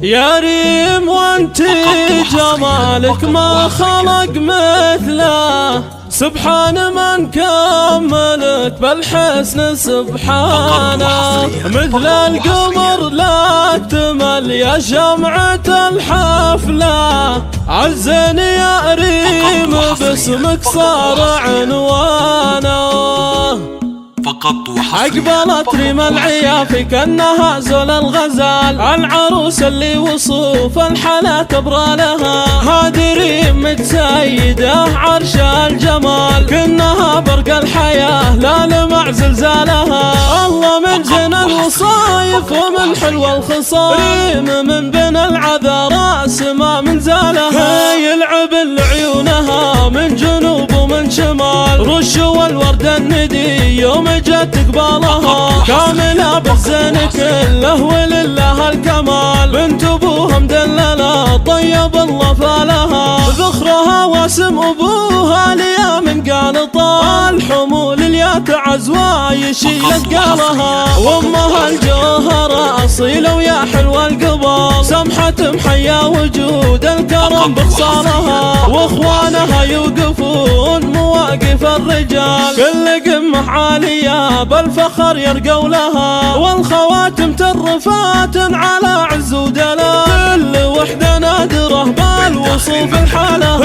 يا ريم وانت جمالك ما خلق مثله، سبحان من كملك بالحسن سبحانه. مثل القمر لا اكتمل يا شمعة الحفلة، عزني يا ريم باسمك صار عنوانه. أقبلت ريم العيافي كأنها زول الغزال، العروس اللي وصوف الحلا تبرى لها. هذه ريم متسيدة عرش الجمال، كأنها برق الحياة لا لمع زلزالها. الله من زين الوصايف ومن حلو الخصال، ريم من بين العذراء سما من زالها. يلعب لعيونها من جنوب ومن شمال، رش والورد الندي يوم جت قبالها. كاملة بالزين كله ولله الكمال، بنت ابوها مدللة طيب الله فالها. ذخرها واسم ابوها ليا من قال طال، حمول اليا تعز ويشيل اثقالها. وامها الجوهرة اصيلة ويا حلوة القبال، سمحة محيا وجود الكرم بخصالها. واخوانها يوقفون مواقف الرجال، كل قمة عالية بالفخر يرقوا لها. والخواتم ترفات على عز ودلال، كل وحدة نادرة بالوصوف الحالة.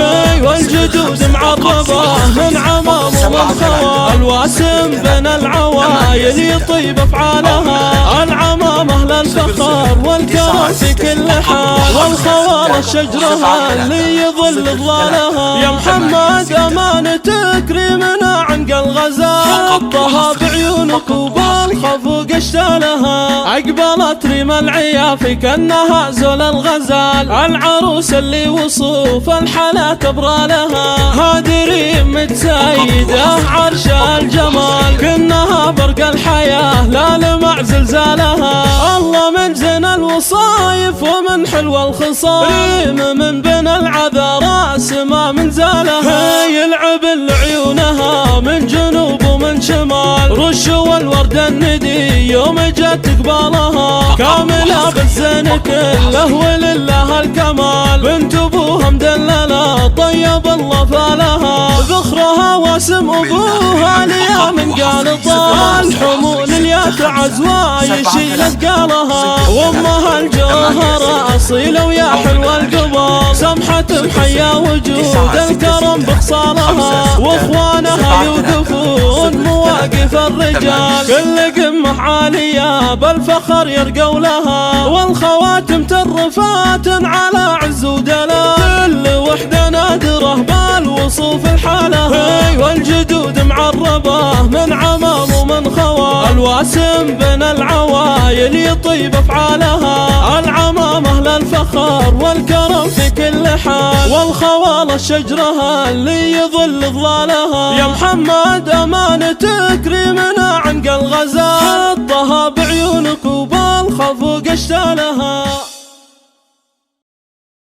والجدود معربة من عمام ومن خوال، الواسم بين العوايل يطيب افعالها. العمامة للفخر والكرم في كل حال، والخوال الشجرة اللي يظل ظلالها. يا محمد امانتك ريمنا عنق الغزال، حطها بعيونك وبالخفوق اشتالها. اقبلت ريم العيافي كأنها زول الغزال، العروس اللي وصوف الحلا تبرى لها. هذه ريم متسيدة عرش الجمال، كأنها برق الحياة لا لمع زلزالها. الله من زين الوصايف ومن حلو الخصال، ريم من بين العذراء سما من زالها. يلعب لعيونها من جنوب ومن شمال، رش والورد الندي يوم جت قبالها. كاملة بالزين كله ولله الكمال، بنت ابوها مدللة طيب الله فالها. ذخرها واسم ابوها ليا من قال طال، حمول اليا تعز ويشيل اثقالها. وامها الجوهرة اصيلة ويا حلوة القبال، سمحة محيا وجود الكرم بخصالها. واخوانها يوقفون مواقف الرجال، كل قمة عالية بالفخر يرقوا لها. والخواتم ترفات على عز ودلال، كل وحدة نادرة بالوصوف الحالة. والجدود معربة من عمام ومن خوال، الواسم بين العوايل يطيب افعالها. العمامة للفخر والكرم في كل حال، والخوال الشجرة اللي يظل ظلالها. يا محمد امانتك ريمنا عنق الغزال، حطها بعيونك وبالخفوق اشتالها.